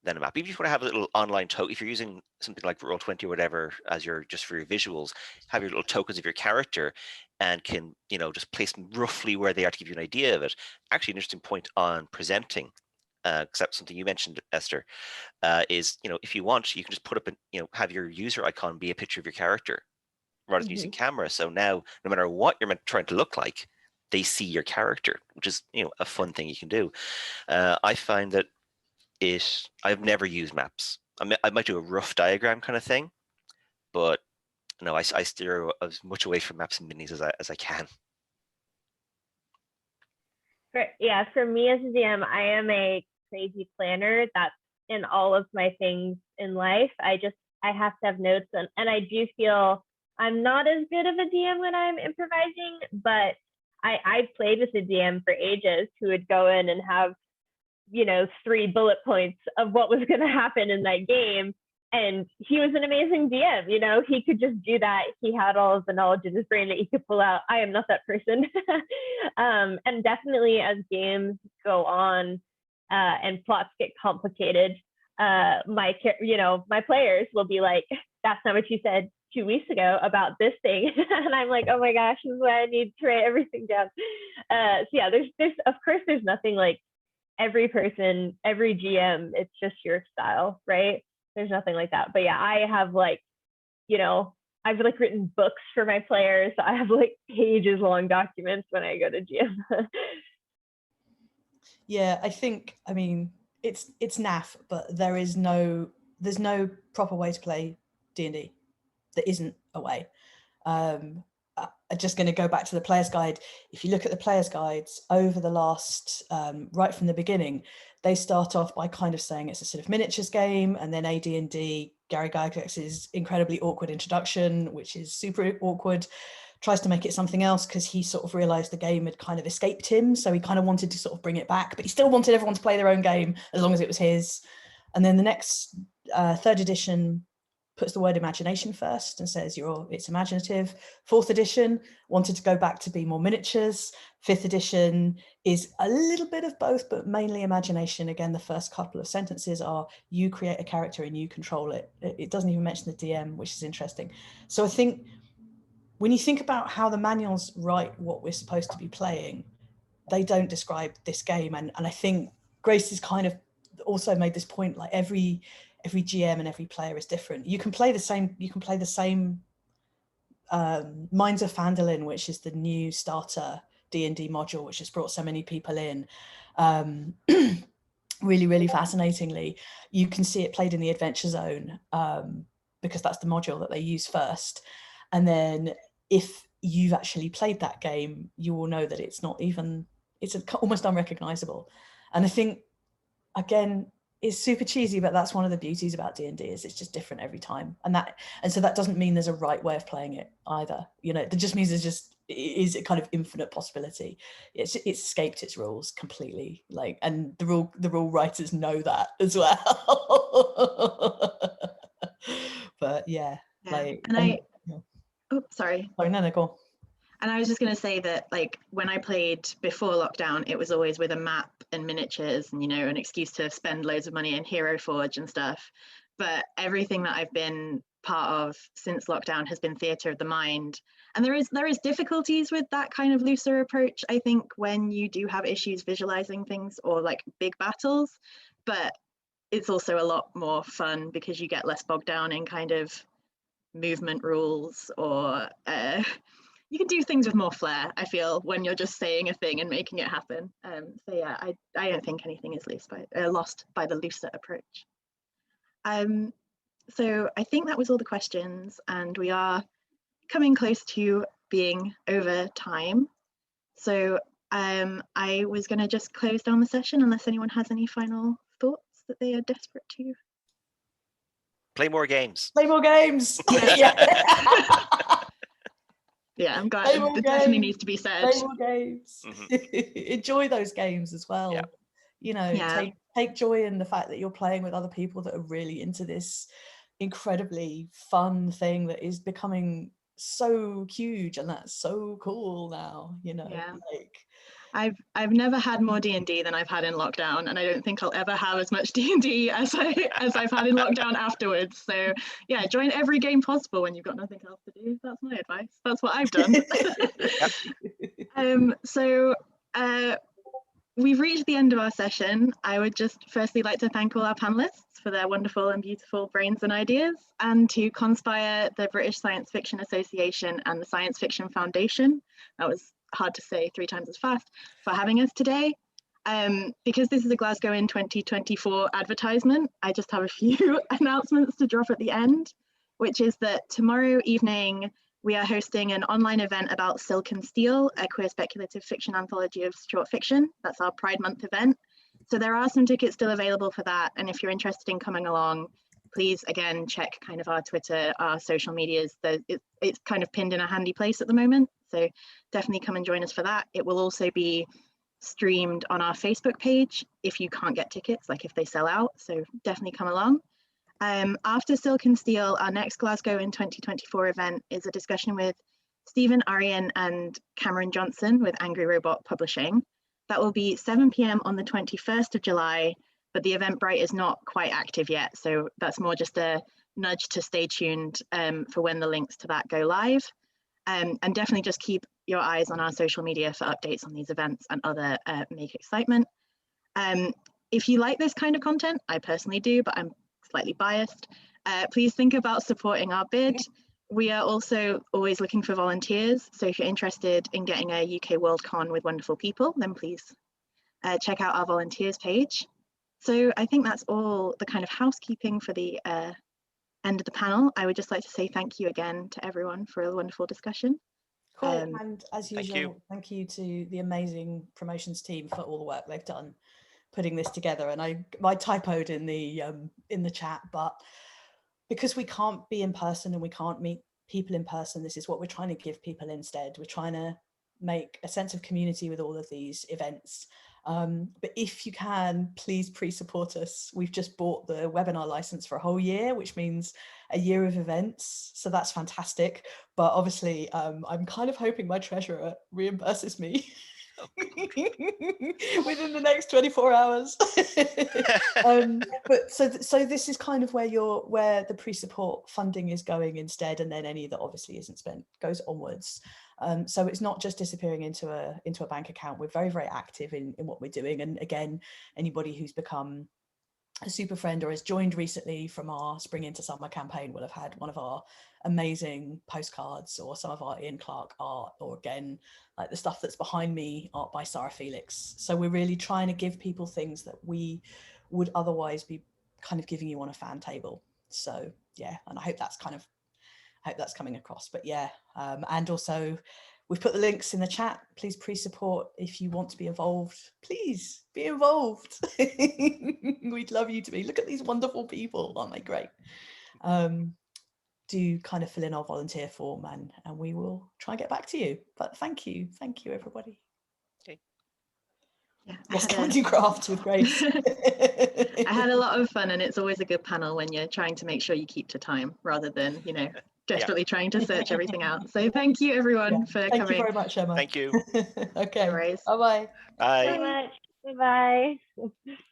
than a map. Even if you want to have a little online token, if you're using something like Roll20 or whatever as your just for your visuals, have your little tokens of your character and can, you know, just place them roughly where they are to give you an idea of it. Actually, an interesting point on presenting, except something you mentioned, Esther, is, you know, if you want, you can just put up, you know, have your user icon be a picture of your character rather than using camera. So now, no matter what you're trying to look like, they see your character, which is, you know, a fun thing you can do. I find that I've never used maps. I might do a rough diagram kind of thing, but no, I steer as much away from maps and minis as I can. For me as a DM, I am a crazy planner. That's in all of my things in life. I have to have notes, and I do feel I'm not as good of a DM when I'm improvising, but I played with a DM for ages who would go in and have, you know, 3 bullet points of what was going to happen in that game. And he was an amazing DM, you know, he could just do that. He had all of the knowledge in his brain that he could pull out. I am not that person. And definitely as games go on and plots get complicated, my players will be like, that's not what you said 2 weeks ago about this thing. And I'm like, oh my gosh, this is why I need to write everything down. So yeah, there's of course there's nothing like every person, every GM, it's just your style, right? There's nothing like that. But yeah, I have like, you know, I've like written books for my players. So I have like pages long documents when I go to GM. Yeah, I mean, it's naff, but there's no proper way to play D&D. There isn't a way. I'm just going to go back to the player's guide. If you look at the player's guides over the last, right from the beginning, they start off by kind of saying it's a sort of miniatures game, and then AD&D, Gary Gygax's incredibly awkward introduction, which is super awkward, tries to make it something else because he sort of realized the game had kind of escaped him. So he kind of wanted to sort of bring it back, but he still wanted everyone to play their own game as long as it was his. And then the next 3rd edition puts the word imagination first and says it's imaginative. 4th edition wanted to go back to be more miniatures. 5th edition is a little bit of both, but mainly imagination. Again, the first couple of sentences are you create a character and you control it. It doesn't even mention the DM, which is interesting. So I think when you think about how the manuals write what we're supposed to be playing, they don't describe this game. And I think Grace has kind of also made this point, like every GM and every player is different. You can play the same Minds of Phandalin, which is the new starter D&D module, which has brought so many people in. Really, really fascinatingly, you can see it played in the Adventure Zone because that's the module that they use first. And then if you've actually played that game, you will know that it's almost unrecognizable. And I think, again, it's super cheesy, but that's one of the beauties about D&D is it's just different every time. And so that doesn't mean there's a right way of playing it either. You know, that just means it is a kind of infinite possibility. It's escaped its rules completely. Like, and the rule writers know that as well. But yeah. Like, and oh, sorry. Oh, no, go on. And I was just going to say that, like, when I played before lockdown, it was always with a map and miniatures and, you know, an excuse to spend loads of money in Hero Forge and stuff. But everything that I've been part of since lockdown has been theatre of the mind. And there is difficulties with that kind of looser approach, I think, when you do have issues visualizing things or like big battles. But it's also a lot more fun because you get less bogged down in kind of movement rules, or you can do things with more flair, I feel, when you're just saying a thing and making it happen. So yeah, I don't think anything is lost by the looser approach. So I think that was all the questions, and we are coming close to being over time. So I was going to just close down the session unless anyone has any final thoughts that they are desperate to. Play more games. Play more games. Yeah. Yeah, I'm glad Table it definitely games, needs to be said. Table games. Enjoy those games as well. Yeah. You know, take joy in the fact that you're playing with other people that are really into this incredibly fun thing that is becoming so huge, and that's so cool now. You know, like I've never had more D&D than I've had in lockdown, and I don't think I'll ever have as much D&D as I've had in lockdown afterwards. So yeah, join every game possible when you've got nothing else to do. That's my advice. That's what I've done. We've reached the end of our session. I would just firstly like to thank all our panelists for their wonderful and beautiful brains and ideas, and to Conspire, the British Science Fiction Association, and the Science Fiction Foundation. That was hard to say 3 times as fast, for having us today. Because this is a Glasgow in 2024 advertisement, I just have a few announcements to drop at the end, which is that tomorrow evening we are hosting an online event about Silk and Steel, a queer speculative fiction anthology of short fiction. That's our Pride Month event. So there are some tickets still available for that. And if you're interested in coming along, please, again, check kind of our Twitter, our social medias. It's kind of pinned in a handy place at the moment. So definitely come and join us for that. It will also be streamed on our Facebook page if you can't get tickets, like if they sell out. So definitely come along. After Silk and Steel, our next Glasgow in 2024 event is a discussion with Stephen Arian and Cameron Johnson with Angry Robot Publishing. That will be 7 p.m. on the 21st of July, but the Eventbrite is not quite active yet. So that's more just a nudge to stay tuned for when the links to that go live. And definitely just keep your eyes on our social media for updates on these events and other Make Excitement. If you like this kind of content, I personally do, but I'm slightly biased, please think about supporting our bid. We are also always looking for volunteers. So if you're interested in getting a UK Worldcon with wonderful people, then please check out our volunteers page. So I think that's all the kind of housekeeping for the end of the panel. I would just like to say thank you again to everyone for a wonderful discussion. Cool. And as usual, thank you to the amazing promotions team for all the work they've done putting this together. And I typoed in the chat, but because we can't be in person and we can't meet people in person, this is what we're trying to give people instead. We're trying to make a sense of community with all of these events. But if you can, please pre-support us. We've just bought the webinar license for a whole year, which means a year of events. So that's fantastic. But obviously, I'm kind of hoping my treasurer reimburses me within the next 24 hours. But so this is kind of where the pre-support funding is going instead, and then any that obviously isn't spent goes onwards. So it's not just disappearing into a bank account. We're very, very active in what we're doing. And again, anybody who's become a super friend or has joined recently from our Spring into Summer campaign will have had one of our amazing postcards or some of our Ian Clark art, or again, like the stuff that's behind me, art by Sarah Felix. So we're really trying to give people things that we would otherwise be kind of giving you on a fan table. So yeah, and I hope that's coming across. But yeah, and also we've put the links in the chat. Please pre-support. If you want to be involved, please be involved. We'd love you to be. Look at these wonderful people, aren't they great? Do kind of fill in our volunteer form, and we will try and get back to you. But thank you everybody. Okay. Yeah, yes, come and do crafts with Grace. I had a lot of fun, and it's always a good panel when you're trying to make sure you keep to time rather than, desperately trying to search everything out. So thank you everyone for coming. Thank you very much, Emma. Thank you. Okay. No worries. Bye-bye. Bye. Thank you so much. Bye-bye.